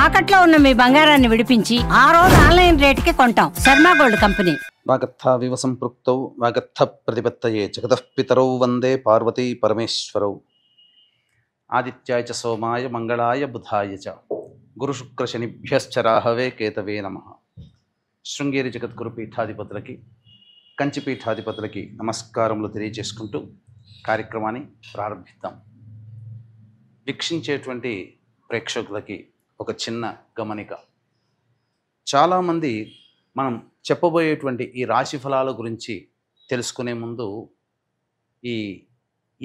తాకట్లో ఉన్న మీ బంగారాన్ని విడిపించి ఆ రోజు ఆన్లైన్ రేటుకి కొంటాం. Sharma gold company. వాగర్థావివ సంపృక్తౌ వాగర్థ ప్రతిపత్తయే జగతః పితరౌ వందే పార్వతీ పరమేశ్వరౌ. ఆదిత్యాయ చ సోమాయ మంగళాయ బుధాయ చ గురుశుక్రశనిభ్యశ్చ రాహవే కేతవే నమః. శృంగేరి జగద్గురు పీఠాధిపతులకి, కంచి పీఠాధిపతులకి నమస్కారములు తెలియజేసుకుంటూ కార్యక్రమాన్ని ప్రారంభిద్దాం. వీక్షించేటువంటి ప్రేక్షకులకి ఒక చిన్న గమనిక. చాలామంది మనం చెప్పబోయేటువంటి ఈ రాశి ఫలాల గురించి తెలుసుకునే ముందు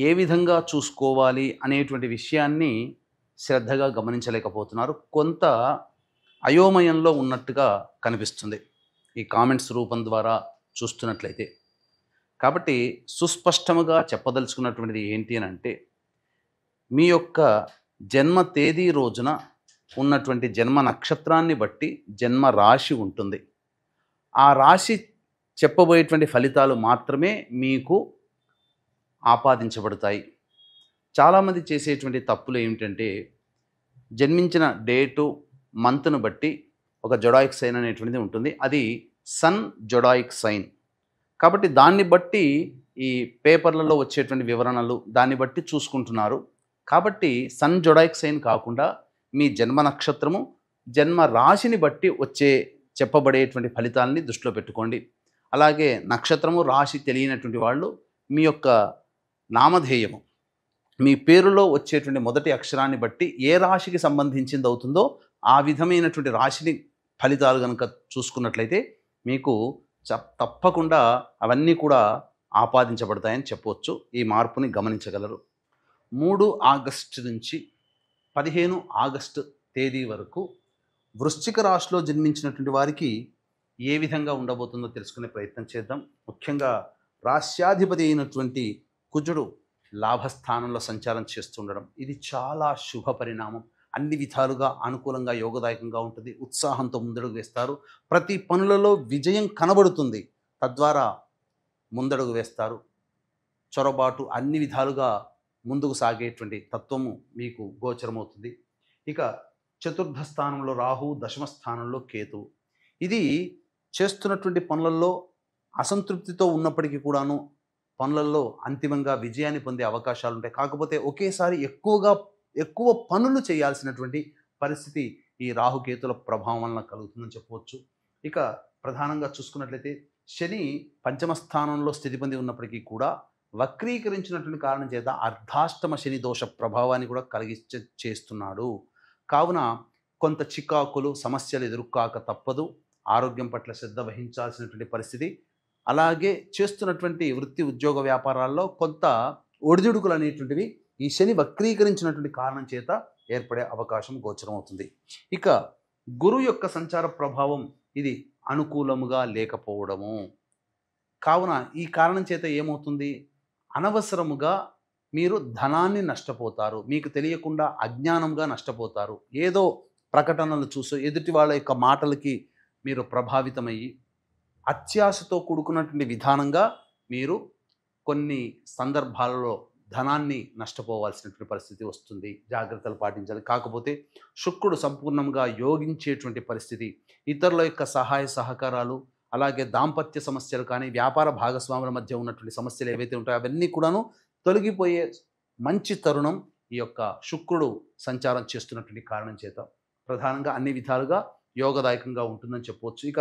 ఏ విధంగా చూసుకోవాలి అనేటువంటి విషయాన్ని శ్రద్ధగా గమనించలేకపోతున్నారు. కొంత అయోమయంలో ఉన్నట్టుగా కనిపిస్తుంది ఈ కామెంట్స్ రూపం ద్వారా చూస్తున్నట్లయితే. కాబట్టి సుస్పష్టముగా చెప్పదలుచుకున్నటువంటిది ఏంటి అని అంటే, మీ యొక్క జన్మ తేదీ రోజున ఉన్నటువంటి జన్మ నక్షత్రాన్ని బట్టి జన్మ రాశి ఉంటుంది. ఆ రాశి చెప్పబోయేటువంటి ఫలితాలు మాత్రమే మీకు ఆపాదించబడతాయి. చాలామంది చేసేటువంటి తప్పులు ఏమిటంటే, జన్మించిన డేటు మంత్ను బట్టి ఒక జొడాయిక్ సైన్ అనేటువంటిది ఉంటుంది. అది సన్ జొడాయిక్ సైన్. కాబట్టి దాన్ని బట్టి ఈ పేపర్లలో వచ్చేటువంటి వివరణలు దాన్ని బట్టి చూసుకుంటున్నారు. కాబట్టి సన్ జొడాయిక్ సైన్ కాకుండా మీ జన్మ నక్షత్రము, జన్మ రాశిని బట్టి వచ్చే చెప్పబడేటువంటి ఫలితాలని దృష్టిలో పెట్టుకోండి. అలాగే నక్షత్రము రాశి తెలియనటువంటి వాళ్ళు మీ యొక్క నామధేయము, మీ పేరులో వచ్చేటువంటి మొదటి అక్షరాన్ని బట్టి ఏ రాశికి సంబంధించింది అవుతుందో ఆ విధమైనటువంటి రాశిని ఫలితాలు కనుక చూసుకున్నట్లయితే మీకు తప్పకుండా అవన్నీ కూడా ఆపాదించబడతాయని చెప్పవచ్చు. ఈ మార్పుని గమనించగలరు. 3 ఆగస్టు నుంచి 15 ఆగస్టు తేదీ వరకు వృశ్చిక రాశిలో జన్మించినటువంటి వారికి ఏ విధంగా ఉండబోతుందో తెలుసుకునే ప్రయత్నం చేద్దాం. ముఖ్యంగా రాశ్యాధిపతి అయినటువంటి కుజుడు లాభస్థానంలో సంచారం చేస్తుండడం ఇది చాలా శుభ పరిణామం. అన్ని విధాలుగా అనుకూలంగా, యోగదాయకంగా ఉంటుంది. ఉత్సాహంతో ముందడుగు వేస్తారు. ప్రతి పనులలో విజయం కనబడుతుంది. తద్వారా ముందడుగు వేస్తారు. చొరబాటు అన్ని విధాలుగా ముందుకు సాగేటువంటి తత్వము మీకు గోచరమవుతుంది. ఇక చతుర్థ స్థానంలో రాహు, దశమ స్థానంలో కేతువు. ఇది చేస్తున్నటువంటి పనులలో అసంతృప్తితో ఉన్నప్పటికీ కూడాను పనులలో అంతిమంగా విజయాన్ని పొందే అవకాశాలు ఉంటాయి. కాకపోతే ఒకేసారి ఎక్కువ పనులు చేయాల్సినటువంటి పరిస్థితి ఈ రాహుకేతుల ప్రభావం వలన కలుగుతుందని చెప్పవచ్చు. ఇక ప్రధానంగా చూసుకున్నట్లయితే శని పంచమ స్థానంలో స్థితి పొంది ఉన్నప్పటికీ కూడా వక్రీకరించినటువంటి కారణం చేత అర్ధాష్టమ శని దోష ప్రభావాన్ని కూడా చేస్తున్నాడు. కావున కొంత చికాకులు, సమస్యలు ఎదుర్కాక తప్పదు. ఆరోగ్యం పట్ల శ్రద్ధ వహించాల్సినటువంటి పరిస్థితి. అలాగే చేస్తున్నటువంటి వృత్తి, ఉద్యోగ, వ్యాపారాల్లో కొంత ఒడిదుడుకులు అనేటువంటివి ఈ శని వక్రీకరించినటువంటి కారణం చేత ఏర్పడే అవకాశం గోచరమవుతుంది. ఇక గురు యొక్క సంచార ప్రభావం ఇది అనుకూలముగా లేకపోవడము. కావున ఈ కారణం చేత ఏమవుతుంది, అనవసరముగా మీరు ధనాన్ని నష్టపోతారు. మీకు తెలియకుండా అజ్ఞానంగా నష్టపోతారు. ఏదో ప్రకటనలు చూసి ఎదుటి వాళ్ళ యొక్క మాటలకి మీరు ప్రభావితమయ్యి అత్యాశతో కూడుకున్నటువంటి విధానంగా మీరు కొన్ని సందర్భాలలో ధనాన్ని నష్టపోవాల్సినటువంటి పరిస్థితి వస్తుంది. జాగ్రత్తలు పాటించాలి. కాకపోతే శుక్రుడు సంపూర్ణంగా యోగించేటువంటి పరిస్థితి, ఇతరుల యొక్క సహాయ సహకారాలు, అలాగే దాంపత్య సమస్యలు కానీ, వ్యాపార భాగస్వాముల మధ్య ఉన్నటువంటి సమస్యలు ఏవైతే ఉంటాయో అవన్నీ కూడాను తొలగిపోయే మంచి తరుణం ఈ యొక్క శుక్రుడు సంచారం చేస్తున్నటువంటి కారణం చేత ప్రధానంగా అన్ని విధాలుగా యోగదాయకంగా ఉంటుందని చెప్పవచ్చు. ఇక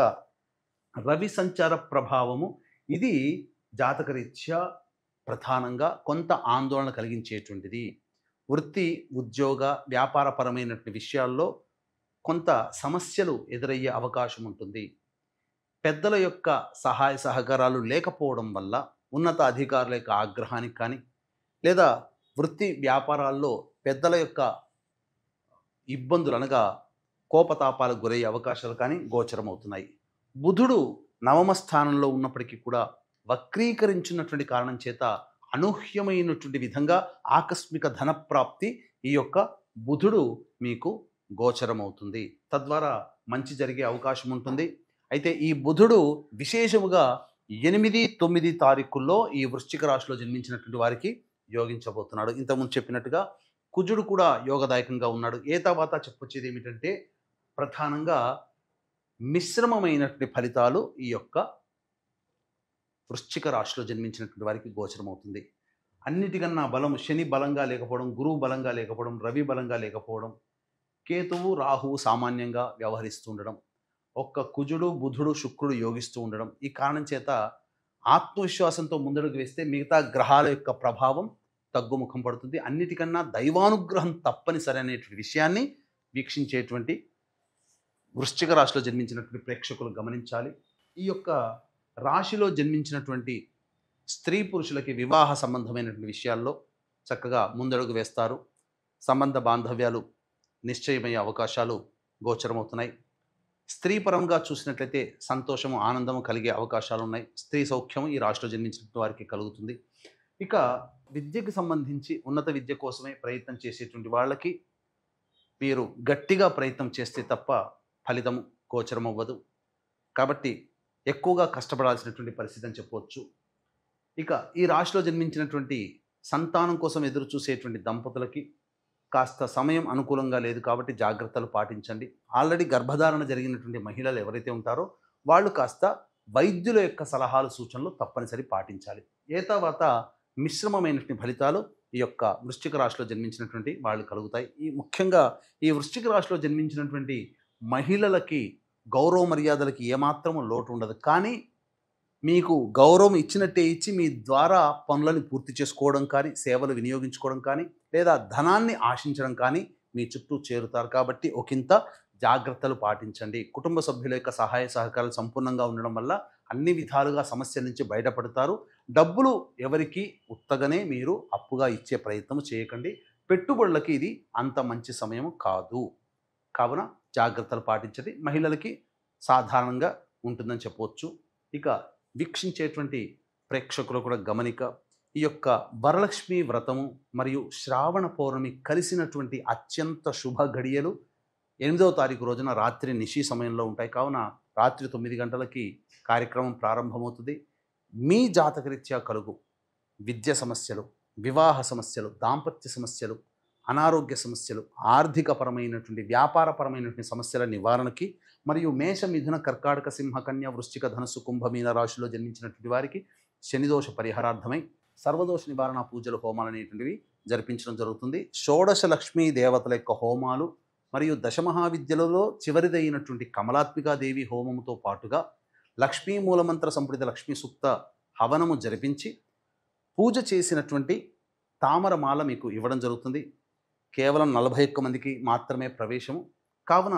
రవి సంచార ప్రభావము ఇది జాతకరీత్యా ప్రధానంగా కొంత ఆందోళన కలిగించేటువంటిది. వృత్తి, ఉద్యోగ, వ్యాపారపరమైనటువంటి విషయాల్లో కొంత సమస్యలు ఎదురయ్యే అవకాశం ఉంటుంది. పెద్దల యొక్క సహాయ సహకారాలు లేకపోవడం వల్ల ఉన్నత అధికారుల యొక్క ఆగ్రహానికి కానీ, లేదా వృత్తి వ్యాపారాల్లో పెద్దల యొక్క ఇబ్బందులు అనగా కోపతాపాలకు గురయ్యే అవకాశాలు కానీ గోచరమవుతున్నాయి. బుధుడు నవమ స్థానంలో ఉన్నప్పటికీ కూడా వక్రీకరించినటువంటి కారణం చేత అనూహ్యమైనటువంటి విధంగా ఆకస్మిక ధనప్రాప్తి ఈ యొక్క బుధుడు మీకు గోచరమవుతుంది. తద్వారా మంచి జరిగే అవకాశం ఉంటుంది. అయితే ఈ బుధుడు విశేషముగా 8, 9 తారీఖుల్లో ఈ వృశ్చిక రాశిలో జన్మించినటువంటి వారికి యోగించబోతున్నాడు. ఇంతకుముందు చెప్పినట్టుగా కుజుడు కూడా యోగదాయకంగా ఉన్నాడు. ఏ తర్వాత చెప్పొచ్చేది ఏమిటంటే ప్రధానంగా మిశ్రమమైనటువంటి ఫలితాలు ఈ యొక్క వృశ్చిక రాశిలో జన్మించినటువంటి వారికి గోచరమవుతుంది. అన్నిటికన్నా బలం శని బలంగా లేకపోవడం, గురువు బలంగా లేకపోవడం, రవి బలంగా లేకపోవడం, కేతువు రాహువు సామాన్యంగా వ్యవహరిస్తూ ఉండడం, ఒక్క కుజుడు బుధుడు శుక్రుడు యోగిస్తూ ఉండడం, ఈ కారణం చేత ఆత్మవిశ్వాసంతో ముందడుగు వేస్తే మిగతా గ్రహాల యొక్క ప్రభావం తగ్గుముఖం పడుతుంది. అన్నిటికన్నా దైవానుగ్రహం తప్పనిసరి అనేటువంటి విషయాన్ని వీక్షించేటువంటి వృశ్చిక రాశిలో జన్మించినటువంటి ప్రేక్షకులు గమనించాలి. ఈ యొక్క రాశిలో జన్మించినటువంటి స్త్రీ పురుషులకి వివాహ సంబంధమైనటువంటి విషయాల్లో చక్కగా ముందడుగు వేస్తారు. సంబంధ బాంధవ్యాలు నిశ్చయమయ్యే అవకాశాలు గోచరమవుతున్నాయి. స్త్రీ పరంగా చూసినట్లయితే సంతోషము ఆనందము కలిగే అవకాశాలు ఉన్నాయి. స్త్రీ సౌఖ్యము ఈ రాశిలో జన్మించిన వారికి కలుగుతుంది. ఇక విద్యకు సంబంధించి ఉన్నత విద్య కోసమే ప్రయత్నం చేసేటువంటి వాళ్ళకి మీరు గట్టిగా ప్రయత్నం చేస్తే తప్ప ఫలితం గోచరం అవ్వదు. కాబట్టి ఎక్కువగా కష్టపడాల్సినటువంటి పరిస్థితి అని చెప్పవచ్చు. ఇక ఈ రాశిలో జన్మించినటువంటి సంతానం కోసం ఎదురు చూసేటువంటి దంపతులకి కాస్త సమయం అనుకూలంగా లేదు కాబట్టి జాగ్రత్తలు పాటించండి. ఆల్రెడీ గర్భధారణ జరిగినటువంటి మహిళలు ఎవరైతే ఉంటారో వాళ్ళు కాస్త వైద్యుల యొక్క సలహాలు సూచనలు తప్పనిసరి పాటించాలి. తర్వాత మిశ్రమమైనటువంటి ఫలితాలు ఈ యొక్క వృశ్చిక రాశిలో జన్మించినటువంటి వాళ్ళు కలుగుతాయి. ముఖ్యంగా ఈ వృశ్చిక రాశిలో జన్మించినటువంటి మహిళలకి గౌరవ మర్యాదలకి ఏమాత్రము లోటు ఉండదు. కానీ మీకు గౌరవం ఇచ్చినట్టే ఇచ్చి మీ ద్వారా పనులను పూర్తి చేసుకోవడం కానీ, సేవలు వినియోగించుకోవడం కానీ, లేదా ధనాన్ని ఆశించడం కానీ మీ చుట్టూ చేరుతారు. కాబట్టి ఒకంత జాగ్రత్తలు పాటించండి. కుటుంబ సభ్యుల యొక్క సహాయ సహకారాలు సంపూర్ణంగా ఉండడం వల్ల అన్ని విధాలుగా సమస్యల నుంచి బయటపడతారు. డబ్బులు ఎవరికి ఉత్తగానే మీరు అప్పుగా ఇచ్చే ప్రయత్నం చేయకండి. పెట్టుబడులకి ఇది అంత మంచి సమయం కాదు. కావున జాగ్రత్తలు పాటించండి. మహిళలకి సాధారణంగా ఉంటుందని చెప్పవచ్చు. ఇక వీక్షించేటువంటి ప్రేక్షకులు కూడా గమనిక, ఈ యొక్క వరలక్ష్మి వ్రతము మరియు శ్రావణ పౌర్ణమి కలిసినటువంటి అత్యంత శుభ గడియలు 8వ తారీఖు రోజున రాత్రి నిశి సమయంలో ఉంటాయి. కావున రాత్రి 9 గంటలకి కార్యక్రమం ప్రారంభమవుతుంది. మీ జాతకరీత్యా కలుగు విద్య సమస్యలు, వివాహ సమస్యలు, దాంపత్య సమస్యలు, అనారోగ్య సమస్యలు, ఆర్థికపరమైనటువంటి వ్యాపారపరమైనటువంటి సమస్యల నివారణకి మరియు మేష మిథున కర్కాటక సింహ కన్య వృశ్చిక ధనుసు కుంభమీన రాశిలో జన్మించినటువంటి వారికి శనిదోష పరిహారార్థమై సర్వదోష నివారణ పూజలు హోమాలు అనేటువంటివి జరిపించడం జరుగుతుంది. షోడశ లక్ష్మీ దేవతల యొక్క హోమాలు మరియు దశమహావిద్యలలో చివరిదైనటువంటి కమలాత్మికాదేవి హోమముతో పాటుగా లక్ష్మీ మూలమంత్ర సంపుటిత లక్ష్మీ సూక్త హవనము జరిపించి పూజ చేసినటువంటి తామరమాల మీకు ఇవ్వడం జరుగుతుంది. కేవలం 41 మందికి మాత్రమే ప్రవేశము. కావున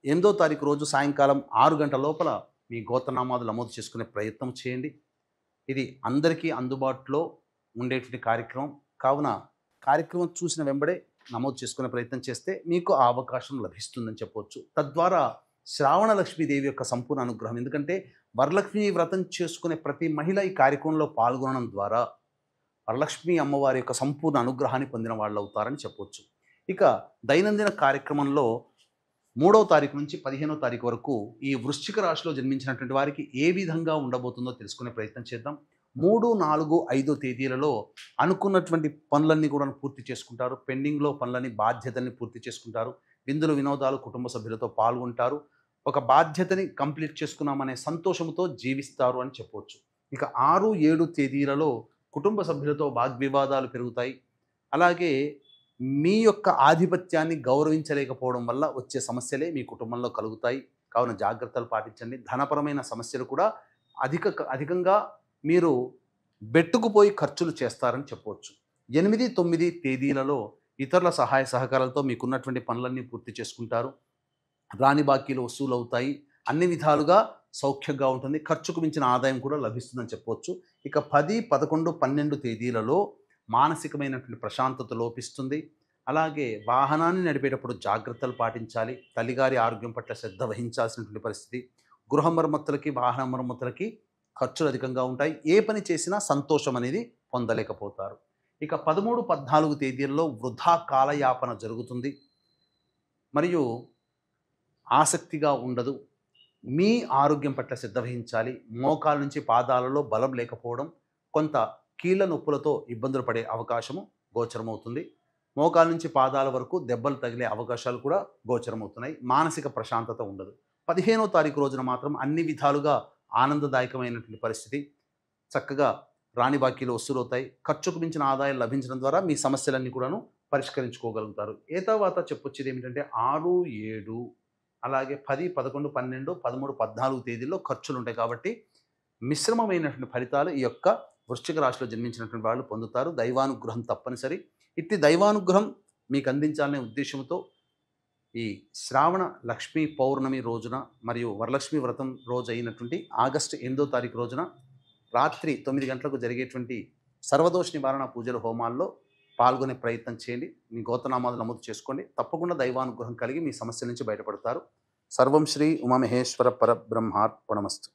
8వ తారీఖు రోజు సాయంకాలం 6 గంటల లోపల మీ గోత్రనామాలు నమోదు చేసుకునే ప్రయత్నం చేయండి. ఇది అందరికీ అందుబాటులో ఉండేటువంటి కార్యక్రమం. కావున కార్యక్రమం చూసిన వెంబడే నమోదు చేసుకునే ప్రయత్నం చేస్తే మీకు ఆ అవకాశం లభిస్తుందని చెప్పవచ్చు. తద్వారా శ్రావణ లక్ష్మీదేవి యొక్క సంపూర్ణ అనుగ్రహం, ఎందుకంటే వరలక్ష్మి వ్రతం చేసుకునే ప్రతి మహిళ ఈ కార్యక్రమంలో పాల్గొనడం ద్వారా వరలక్ష్మి అమ్మవారి యొక్క సంపూర్ణ అనుగ్రహాన్ని పొందిన వాళ్ళు అవుతారని చెప్పవచ్చు. ఇక దైనందిన కార్యక్రమంలో 3వ తారీఖు నుంచి 15వ తారీఖు వరకు ఈ వృశ్చిక రాశిలో జన్మించినటువంటి వారికి ఏ విధంగా ఉండబోతుందో తెలుసుకునే ప్రయత్నం చేద్దాం. 3, 4, 5 తేదీలలో అనుకున్నటువంటి పనులన్నీ కూడా పూర్తి చేసుకుంటారు. పెండింగ్లో పనులని బాధ్యతల్ని పూర్తి చేసుకుంటారు. విందులు వినోదాలు కుటుంబ సభ్యులతో పాల్గొంటారు. ఒక బాధ్యతని కంప్లీట్ చేసుకున్నామనే సంతోషంతో జీవిస్తారు అని చెప్పవచ్చు. ఇక 6, 7 తేదీలలో కుటుంబ సభ్యులతో వాగ్వివాదాలు పెరుగుతాయి. అలాగే మీ యొక్క ఆధిపత్యాన్ని గౌరవించలేకపోవడం వల్ల వచ్చే సమస్యలే మీ కుటుంబంలో కలుగుతాయి. కావున జాగ్రత్తలు పాటించండి. ధనపరమైన సమస్యలు కూడా అధికంగా మీరు బెట్టుకుపోయి ఖర్చులు చేస్తారని చెప్పవచ్చు. 8, 9 తేదీలలో ఇతరుల సహాయ సహకారాలతో మీకున్నటువంటి పనులన్నీ పూర్తి చేసుకుంటారు. రాని బాకీలు వసూలు అవుతాయి. అన్ని విధాలుగా సౌఖ్యంగా ఉంటుంది. ఖర్చుకు మించిన ఆదాయం కూడా లభిస్తుందని చెప్పవచ్చు. ఇక 10, 11, 12 తేదీలలో మానసికమైనటువంటి ప్రశాంతత లోపిస్తుంది. అలాగే వాహనాన్ని నడిపేటప్పుడు జాగ్రత్తలు పాటించాలి. తల్లిగారి ఆరోగ్యం పట్ల శ్రద్ధ వహించాల్సినటువంటి పరిస్థితి. గృహ మరమ్మతులకి, వాహన మరమ్మతులకి ఖర్చులు అధికంగా ఉంటాయి. ఏ పని చేసినా సంతోషం అనేది పొందలేకపోతారు. ఇక 13, 14 తేదీల్లో వృధా కాలయాపన జరుగుతుంది మరియు ఆసక్తిగా ఉండదు. మీ ఆరోగ్యం పట్ల శ్రద్ధ వహించాలి. మోకాల నుంచి పాదాలలో బలం లేకపోవడం, కొంత కీళ్ళ నొప్పులతో ఇబ్బందులు పడే అవకాశము గోచరమవుతుంది. మోకాల నుంచి పాదాల వరకు దెబ్బలు తగిలే అవకాశాలు కూడా గోచరమవుతున్నాయి. మానసిక ప్రశాంతత ఉండదు. 15వ తారీఖు రోజున మాత్రం అన్ని విధాలుగా ఆనందదాయకమైనటువంటి పరిస్థితి. చక్కగా రాని బాకీలు వసూలవుతాయి. ఖర్చుకు మించిన ఆదాయం లభించడం ద్వారా మీ సమస్యలన్నీ కూడాను పరిష్కరించుకోగలుగుతారు. ఏ తర్వాత చెప్పొచ్చేది ఏమిటంటే 6, 7 అలాగే 10, 11, 12, 13, 14 తేదీల్లో ఖర్చులు ఉంటాయి. కాబట్టి మిశ్రమమైనటువంటి ఫలితాలు ఈ యొక్క వృశ్చిక రాశిలో జన్మించినటువంటి వాళ్ళు పొందుతారు. దైవానుగ్రహం తప్పనిసరి. ఇట్టి దైవానుగ్రహం మీకు అందించాలనే ఉద్దేశంతో ఈ శ్రావణ లక్ష్మీ పౌర్ణమి రోజున మరియు వరలక్ష్మి వ్రతం రోజు అయినటువంటి ఆగస్టు 8వ తారీఖు రోజున రాత్రి 9 గంటలకు జరిగేటువంటి సర్వదోష నివారణ పూజల హోమాల్లో పాల్గొనే ప్రయత్నం చేయండి. మీ గోత్రనామాలు నమోదు చేసుకోండి. తప్పకుండా దైవానుగ్రహం కలిగి మీ సమస్య నుంచి బయటపడతారు. సర్వం శ్రీ ఉమామహేశ్వర పరబ్రహ్మార్పణమస్తు.